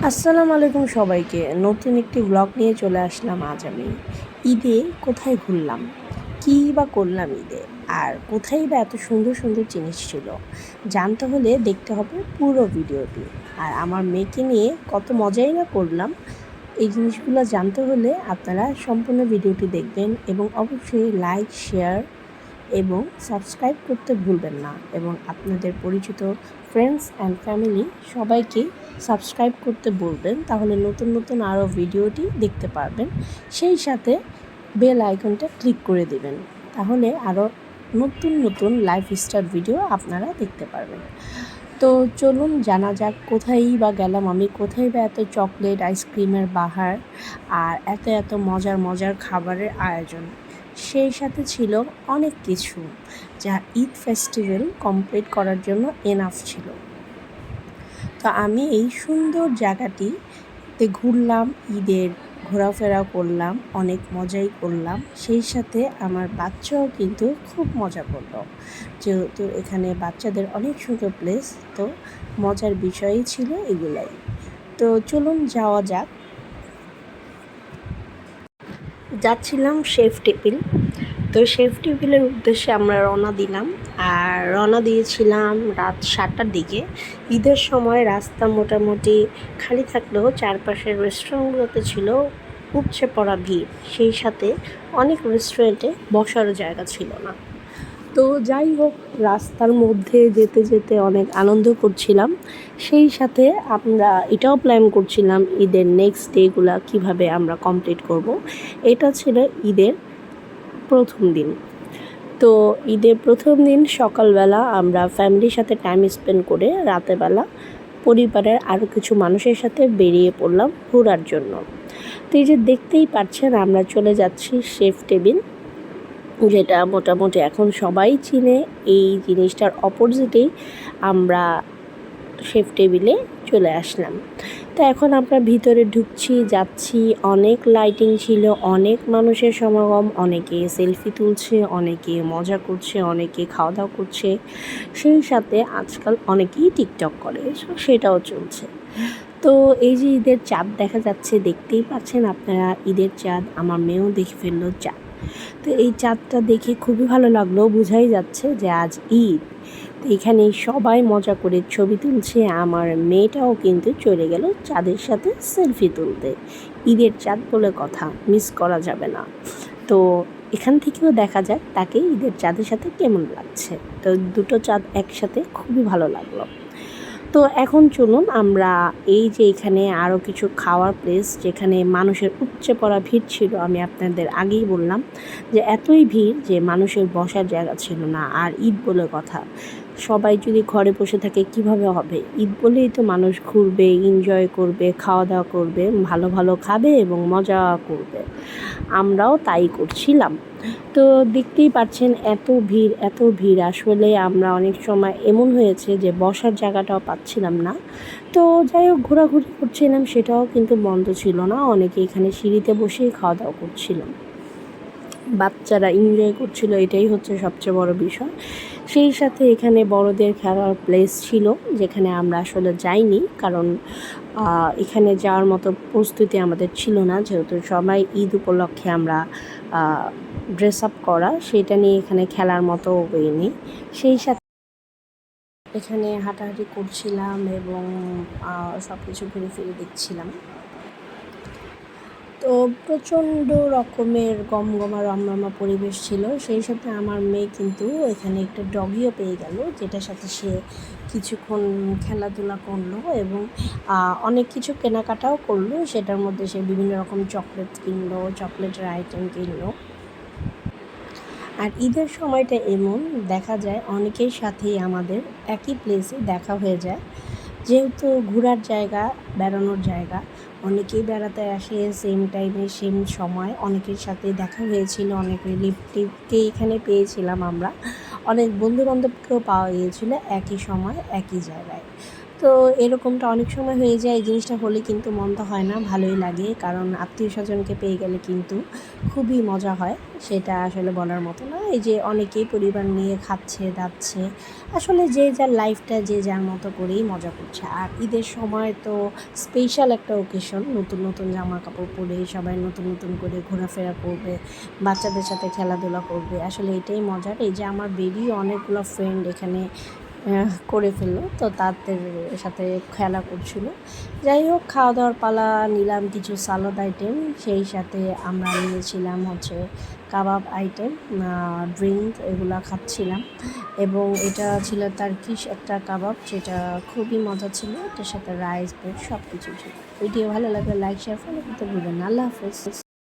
আসসালামু আলাইকুম সবাইকে। নতুন একটি ব্লগ নিয়ে চলে আসলাম আজ আমি। ঈদে কোথায় ঘুরলাম? কী বা করলাম ঈদে? আর কোথায় বা এত সুন্দর সুন্দর জিনিস ছিল? জানতে হলে দেখতে হবে পুরো ভিডিওটি। আর আমার মেয়েকে নিয়ে কত মজাই না করলাম। এই জিনিসগুলো জানতে হলে আপনারা সম্পূর্ণ ভিডিওটি দেখবেন এবং অবশ্যই লাইক, শেয়ার এবং সাবস্ক্রাইব করতে ভুলবেন না এবং আপনাদের পরিচিত ফ্রেন্ডস অ্যান্ড ফ্যামিলি সবাইকে সাবস্ক্রাইব করতে বলবেন, তাহলে নতুন নতুন আরও ভিডিওটি দেখতে পারবেন। সেই সাথে বেল আইকনটা ক্লিক করে দিবেন, তাহলে আরও নতুন নতুন লাইফস্টাইল ভিডিও আপনারা দেখতে পারবেন। তো চলুন জানা যাক কোথায় বা গেলাম আমি, কোথায় বা এত চকলেট আইসক্রিমের বাহার আর এত এত মজার মজার খাবারের আয়োজন। সেই সাথে ছিল অনেক কিছু যা ঈদ ফেস্টিভ্যাল কমপ্লিট করার জন্য এনাফ ছিল। তো আমি এই সুন্দর জায়গাটিতে ঘুরলাম, ঈদের ঘোরাফেরা করলাম, অনেক মজাই করলাম। সেই সাথে আমার বাচ্চাও কিন্তু খুব মজা করলো, যেহেতু এখানে বাচ্চাদের অনেক সুন্দর প্লেস। তো মজার বিষয়ই ছিল এগুলাই। তো চলুন যাওয়া যাক। যাচ্ছিলাম শেফ টেবিল। তো শেফ টেবিলের উদ্দেশ্যে আমরা রওনা দিলাম, আর রওনা দিয়েছিলাম রাত 7টার দিকে। ঈদের সময় রাস্তা মোটামুটি খালি থাকলেও চারপাশের রেস্টুরেন্টগুলোতে ছিল উপচে পড়া ভিড়। সেই সাথে অনেক রেস্টুরেন্টে বসারও জায়গা ছিল না। তো যাই হোক, রাস্তার মধ্যে যেতে যেতে অনেক আনন্দ করছিলাম। সেই সাথে আমরা এটাও প্ল্যান করছিলাম ঈদের নেক্সট ডেগুলো কীভাবে আমরা কমপ্লিট করব। এটা ছিল ঈদের প্রথম দিন। তো ঈদের প্রথম দিন সকালবেলা আমরা ফ্যামিলির সাথে টাইম স্পেন্ড করে রাতেরবেলা পরিবারের আরও কিছু মানুষের সাথে বেরিয়ে পড়লাম ঘোরার জন্য। তো এই যে দেখতেই পাচ্ছেন, আমরা চলে যাচ্ছি শেফ টেবিল, যেটা মোটামুটি এখন সবাই চিনে। এই জিনিসটার অপোজিটেই আমরা শেফ টেবিলে চলে আসলাম। তো এখন আমরা ভিতরে ঢুকছি, যাচ্ছি। অনেক লাইটিং ছিল, অনেক মানুষের সমাগম, অনেকে সেলফি তুলছে, অনেকে মজা করছে, অনেকে খাওয়া দাওয়া করছে। সেই সাথে আজকাল অনেকেই টিকটক করে, সেটাও চলছে। তো এই যে ঈদের চাঁদ দেখা যাচ্ছে, দেখতেই পাচ্ছেন আপনারা ঈদের চাঁদ। আমার মেয়েও দেখে ফেললো চাঁদ। তো এই চাঁদটা দেখে খুবই ভালো লাগলো, বোঝাই যাচ্ছে যে আজ ঈদ। তো এখানে সবাই মজা করে ছবি তুলছে। আমার মেয়েটাও কিন্তু চলে গেল চাঁদের সাথে সেলফি তুলতে। ঈদের চাঁদ বলে কথা, মিস করা যাবে না। তো এখান থেকেও দেখা যাক তাকে ঈদের চাঁদের সাথে কেমন লাগছে। তো দুটো চাঁদ একসাথে খুবই ভালো লাগলো। তো এখন চলুন আমরা এই যে এখানে আরও কিছু খাওয়ার প্লেস, যেখানে মানুষের উপচে পড়া ভিড় ছিল। আমি আপনাদের আগেই বললাম যে এতই ভিড় যে মানুষের বসার জায়গা ছিল না। আর ঈদ বলে কথা, সবাই যদি ঘরে বসে থাকে কিভাবে হবে? ঈদ বলেই তো মানুষ ঘুরবে, এনজয় করবে, খাওয়া দাওয়া করবে, ভালো ভালো খাবে এবং মজা করবে। আমরাও তাই করছিলাম। তো দেখতেই পাচ্ছেন এত ভিড়, এত ভিড়। আসলে আমরা অনেক সময় এমন হয়েছে যে বসার জায়গাটাও পাচ্ছিলাম না। তো যাই হোক, ঘোরাঘুরি করছিলাম, সেটাও কিন্তু বন্ধ ছিল না। অনেকে এখানে সিঁড়িতে বসেই খাওয়া দাওয়া করছিল, বাচ্চারা এনজয় করছিল, এটাই হচ্ছে সবচেয়ে বড় বিষয়। সেই সাথে এখানে বড়দের খেলার প্লেস ছিল, যেখানে আমরা আসলে যাইনি, কারণ এখানে যাওয়ার মতো প্রস্তুতি আমাদের ছিল না, যেহেতু সবাই ঈদ উপলক্ষে আমরা ড্রেস আপ করা, সেটা নিয়ে এখানে খেলার মতো ওয়ে নেই। সেই সাথে এখানে হাঁটাহাঁটি করছিলাম এবং সব কিছু ঘুরে ফিরে দেখছিলাম। তো প্রচণ্ড রকমের গমগমা রমরমা পরিবেশ ছিল। সেই সাথে আমার মেয়ে কিন্তু এখানে একটা ডগিও পেয়ে গেল, যেটার সাথে সে কিছুক্ষণ খেলাধুলা করলো এবং অনেক কিছু কেনাকাটাও করলো। সেটার মধ্যে সে বিভিন্ন রকম চকলেট কিনলো, চকলেটের আইটেম কিনলো। আর ঈদের সময়টা এমন দেখা যায় অনেকের সাথেই আমাদের একই প্লেসে দেখা হয়ে যায়, যেহেতু ঘোরার জায়গা, বেড়ানোর জায়গা। অনেকেই বেড়াতে আসে সেম টাইমে, সেম সময়। অনেকের সাথে দেখা হয়েছিল, অনেক রিলেটিভকে এখানে পেয়েছিলাম আমরা, অনেক বন্ধুবান্ধবকেও পাওয়া গিয়েছিলো একই সময় একই জায়গায়। তো এরকমটা অনেক সময় হয়ে যায়, এই জিনিসটা হলে কিন্তু মন্দ হয় না, ভালোই লাগে, কারণ আত্মীয় স্বজনকে পেয়ে গেলে কিন্তু খুবই মজা হয়, সেটা আসলে বলার মতো না। এই যে অনেকেই পরিবার নিয়ে খাচ্ছে দাচ্ছে, আসলে যে যার লাইফটা যে যার মতো করেই মজা করছে। আর ঈদের সময় তো স্পেশাল একটা ওকেশন, নতুন নতুন জামা কাপড় পরে সবাই নতুন নতুন করে ঘোরাফেরা করবে, বাচ্চাদের সাথে খেলাধুলা করবে, আসলে এটাই মজার। এই যে আমার বেবি অনেকগুলো ফ্রেন্ড এখানে করে ফেললো, তো তাদের সাথে খেলা করছিল। যাই হোক, খাওয়া দাওয়ার পালা, নিলাম কিছু সালাদ আইটেম, সেই সাথে আমরা নিয়েছিলাম হচ্ছে কাবাব আইটেম, ড্রিঙ্ক, এগুলো খাচ্ছিলাম। এবং এটা ছিল টার্কিশ একটা কাবাব, যেটা খুবই মজা ছিল, এটার সাথে রাইস ব্রেড সব কিছু ছিল। ভিডিও ভালো লাগলে লাইক শেয়ার ফলো করতে ভুলবেন না। আল্লাহ হাফেজ।